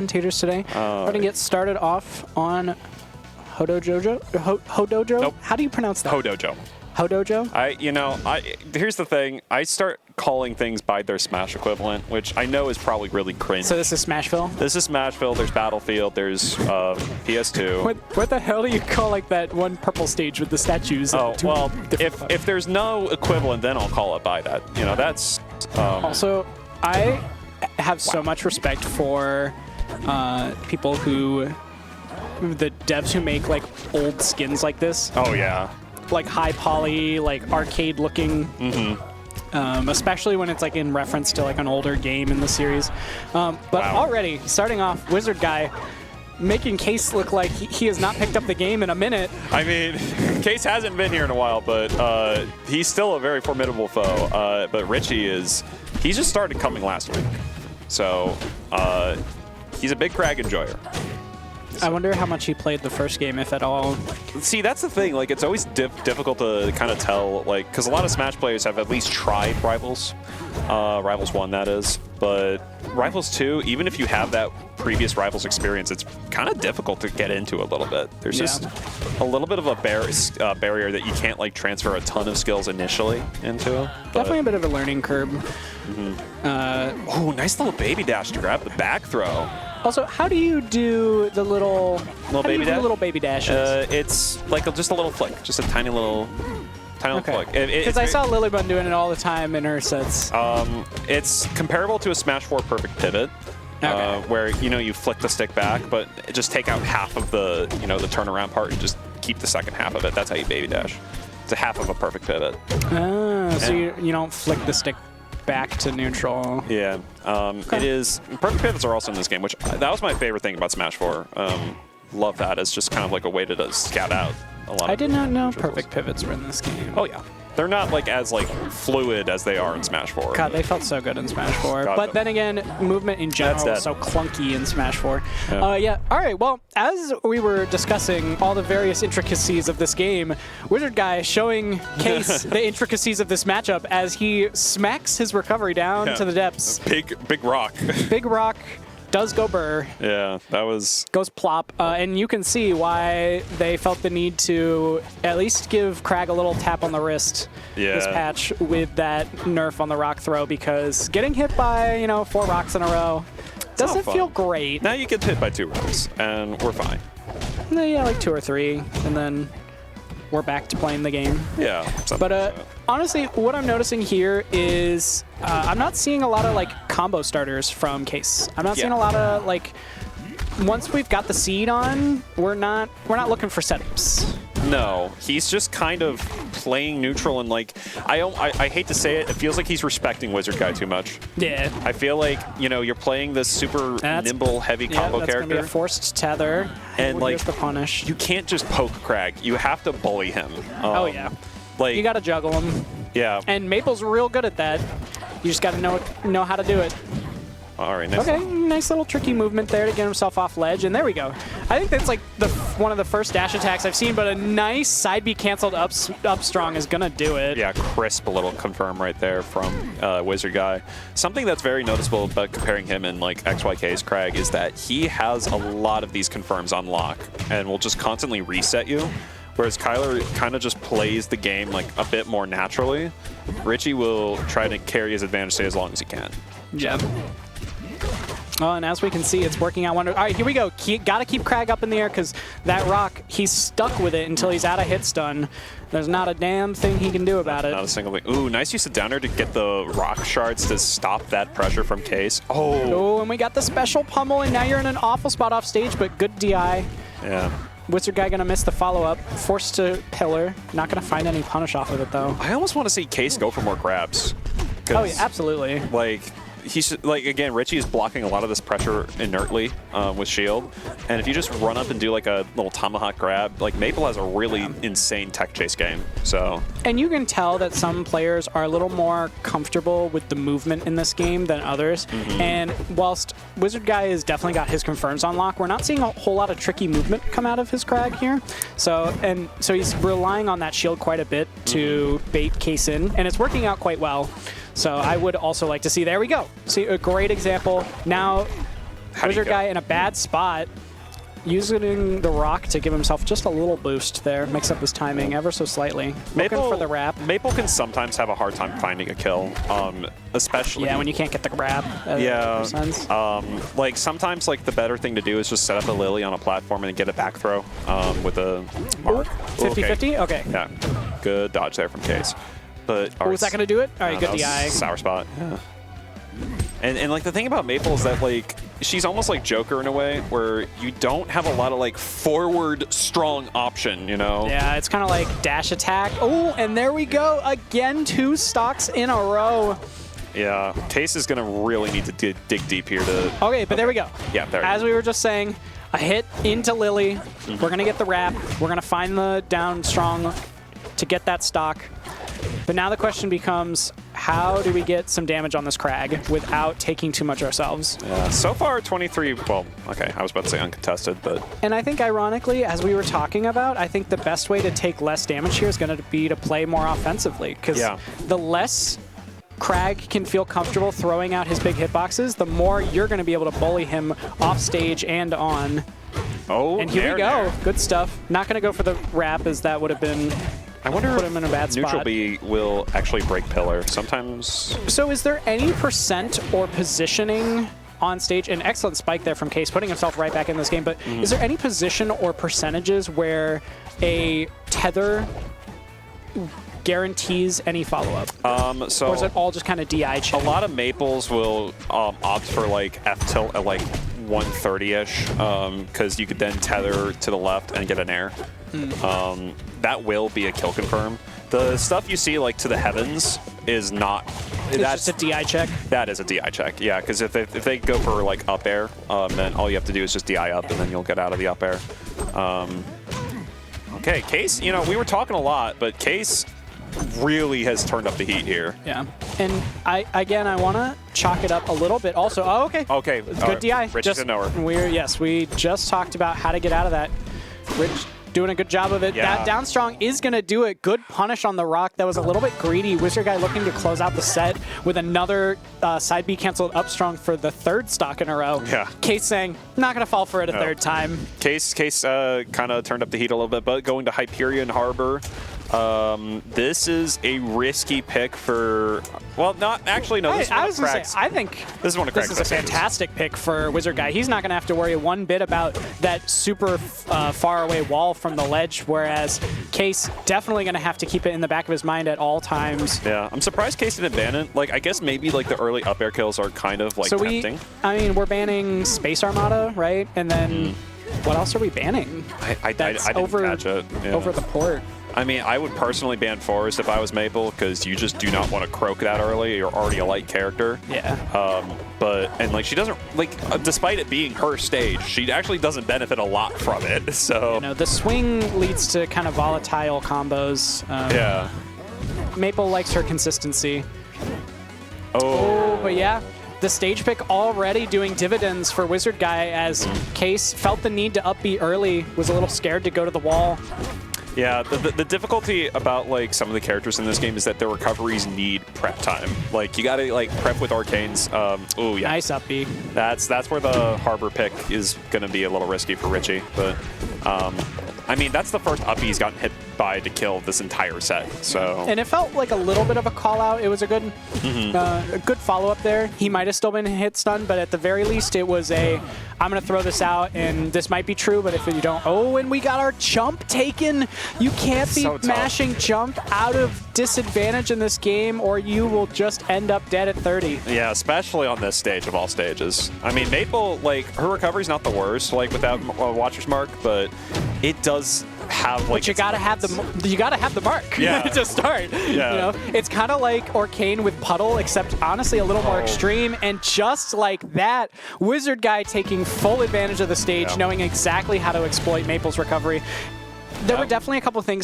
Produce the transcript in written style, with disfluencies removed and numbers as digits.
commentators today. We're going to get started off on Hodojo. Hodojo? Nope. How do you pronounce that? Hodojo. Hodojo? Here's the thing. I start calling things by their Smash equivalent, which I know is probably really cringe. So this is Smashville? This is Smashville. There's Battlefield. There's PS2. What the hell do you call like that one purple stage with the statues? Oh, well, if there's no equivalent, then I'll call it by that. You know, that's... Also, I have so much respect for people the devs who make like old skins like this. Oh, yeah. Like high poly, like arcade looking. Especially when it's like in reference to like an older game in the series. But already, starting off, Wizard Guy making Case look like he has not picked up the game in a minute. I mean, Case hasn't been here in a while, but he's still a very formidable foe. But Richie he's just started coming last week. So he's a big Kragg enjoyer. I wonder how much he played the first game, if at all. See, that's the thing. Like, it's always difficult to kind of tell, like, because a lot of Smash players have at least tried Rivals. Rivals 1, that is. But Rivals 2, even if you have that previous Rivals experience, it's kind of difficult to get into a little bit. There's just a little bit of a barrier that you can't, like, transfer a ton of skills initially into. Definitely a bit of a learning curve. Oh, nice little baby dash to grab the back throw. Also, how do you do the little baby dash? Little baby dashes? It's like just a little flick, just a tiny little flick. Because I saw Lilybun doing it all the time in her sets. It's comparable to a Smash 4 perfect pivot, where you flick the stick back, but just take out half of the the turnaround part and just keep the second half of it. That's how you baby dash. It's a half of a perfect pivot. So you don't flick the stick back to neutral. Yeah, it is. Perfect pivots are also in this game, which that was my favorite thing about Smash 4. Love that as just kind of like a way to scout out a lot. I did not know perfect pivots were in this game. Oh yeah, they're not like as fluid as they are in Smash 4. God, they felt so good in Smash 4. But then again, movement in general was so clunky in Smash 4. Yeah. All right. Well, as we were discussing all the various intricacies of this game, Wizard Guy showing Case the intricacies of this matchup as he smacks his recovery down to the depths. Big rock. Big rock. Does go burr. Yeah, that was... Goes plop. And you can see why they felt the need to at least give Kragg a little tap on the wrist this patch with that nerf on the rock throw, because getting hit by, 4 rocks in a row doesn't feel great. Now you get hit by 2 rocks, and we're fine. Yeah, like 2 or 3, and then we're back to playing the game. Yeah. But honestly, what I'm noticing here is I'm not seeing a lot of combo starters from Case. I'm not seeing a lot of once we've got the seed on, we're not looking for setups. No, he's just kind of playing neutral, and I hate to say it, it feels like he's respecting Wizard Guy too much. Yeah. I feel like you're playing this super nimble, heavy combo that's character. Gonna be a forced tether. And here's the punish. You can't just poke Kragg. You have to bully him. Oh yeah. You got to juggle him. Yeah. And Maypul's real good at that. You just got to know how to do it. All right, nice. Okay, nice little tricky movement there to get himself off ledge, and there we go. I think that's one of the first dash attacks I've seen, but a nice side B canceled up strong is gonna do it. Yeah, crisp little confirm right there from Wizard Guy. Something that's very noticeable about comparing him and XYK's Kragg is that he has a lot of these confirms on lock and will just constantly reset you. Whereas Kyler kind of just plays the game a bit more naturally. Richie will try to carry his advantage, stay as long as he can. Yeah. Oh, and as we can see, it's working out wonderful. All right, here we go. Got to keep Kragg up in the air, because that rock, he's stuck with it until he's out of hit stun. There's not a damn thing he can do about it. Not a single thing. Ooh, nice use of downer to get the rock shards to stop that pressure from Case. Oh, and we got the special pummel, and now you're in an awful spot off stage, but good DI. Yeah. Wizard Guy gonna miss the follow-up. Forced to pillar. Not gonna find any punish off of it, though. I almost want to see Case go for more grabs. Oh, yeah, absolutely. He's again, Richie is blocking a lot of this pressure inertly with shield, and if you just run up and do a little tomahawk grab, Maypul has a really insane tech chase game. So, and you can tell that some players are a little more comfortable with the movement in this game than others. And whilst Wizard Guy has definitely got his confirms on lock, we're not seeing a whole lot of tricky movement come out of his Kragg here. So he's relying on that shield quite a bit to bait Case in, and it's working out quite well. So I would also like to see, there we go. See, a great example. Now Wizard guy in a bad spot, using the rock to give himself just a little boost there. Mix up his timing ever so slightly. Looking for the wrap. Maypul can sometimes have a hard time finding a kill, especially... Yeah, when you can't get the grab. Yeah. Like, sometimes, like, the better thing to do is just set up a Lily on a platform and get a back throw with a mark. 50-50? Okay. Yeah. Good dodge there from Case. But was that going to do it? All right, good DI. Sour spot. Yeah. And like the thing about Maypul is that like she's almost like Joker in a way where you don't have a lot of like forward strong option, you know? Yeah, it's kind of like dash attack. Oh, and there we go. Again, 2 stocks in a row. Yeah, Case is going to really need to dig deep here to... Okay, but there we go. Yeah, there. As we were just saying, a hit into Lily. We're going to get the wrap. We're going to find the down strong to get that stock. But now the question becomes, how do we get some damage on this Kragg without taking too much ourselves? Yeah, so far 23, well, okay, I was about to say uncontested, but... And I think ironically, as we were talking about, I think the best way to take less damage here is going to be to play more offensively. Because the less Kragg can feel comfortable throwing out his big hitboxes, the more you're going to be able to bully him off stage and on. Oh, and here we go. Good stuff. Not going to go for the wrap, as that would have been... I wonder put him in a bad spot. Neutral B will actually break pillar. Sometimes... So is there any percent or positioning on stage? An excellent spike there from Case, putting himself right back in this game. But is there any position or percentages where a tether guarantees any follow-up? So or is it all just kind of DI check? A lot of Maples will opt for like F-tilt at like 130-ish because you could then tether to the left and get an air. That will be a kill confirm. The stuff you see like to the heavens is not... That's just a DI check? That is a DI check, yeah, because if they go for like up air, then all you have to do is just DI up and then you'll get out of the up air. Okay, Case, you know, we were talking a lot, but Case really has turned up the heat here. Yeah, and I want to chalk it up a little bit also. Oh, okay. Okay. Good DI. Rich is a knower. We just talked about how to get out of that. Rich doing a good job of it. Yeah. That down strong is going to do it. Good punish on the rock. That was a little bit greedy. Wizard guy looking to close out the set with another side B canceled up strong for the 3rd stock in a row. Yeah. Case saying, not going to fall for it a 3rd time. Case kind of turned up the heat a little bit, but going to Hyperion Harbor. This is a risky pick for... Well, not actually, no. I was going to say, I think this is one of Kragg's a fantastic pick for Wizard guy. He's not going to have to worry one bit about that super far away wall from the ledge, whereas Case definitely going to have to keep it in the back of his mind at all times. Yeah, I'm surprised Case didn't ban it. Like, I guess maybe like the early up air kills are kind of like tempting. I mean, we're banning Space Armada, right? And then what else are we banning? I didn't catch it. Yeah. Over the port. I mean, I would personally ban Forest if I was Maypul, because you just do not want to croak that early. You're already a light character. Yeah. And like she doesn't, like, despite it being her stage, she actually doesn't benefit a lot from it. So you know, the swing leads to kind of volatile combos. Yeah. Maypul likes her consistency. Oh, but yeah. The stage pick already doing dividends for Wizard guy, as Case felt the need to up B early, was a little scared to go to the wall. Yeah, the difficulty about like some of the characters in this game is that their recoveries need prep time. Like you gotta like prep with arcanes. Oh yeah, nice up B. That's where the Harbor pick is gonna be a little risky for Richie. But I mean, that's the first up he's gotten hit by to kill this entire set. So and it felt like a little bit of a call out. It was a good follow up there. He might have still been hit stun, but at the very least, it was a I'm gonna throw this out, and this might be true, but if you don't, oh, and we got our jump taken. You can't be mashing jump out of disadvantage in this game, or you will just end up dead at 30. Yeah, especially on this stage of all stages. I mean, Maypul, like, her recovery's not the worst, like, without Watcher's Mark, but it does have, like... But you gotta have the mark to start. Yeah. You know, it's kind of like Arcane with Puddle, except honestly a little more extreme, and just like that, Wizard guy taking full advantage of the stage, knowing exactly how to exploit Maypul's recovery. There were definitely a couple things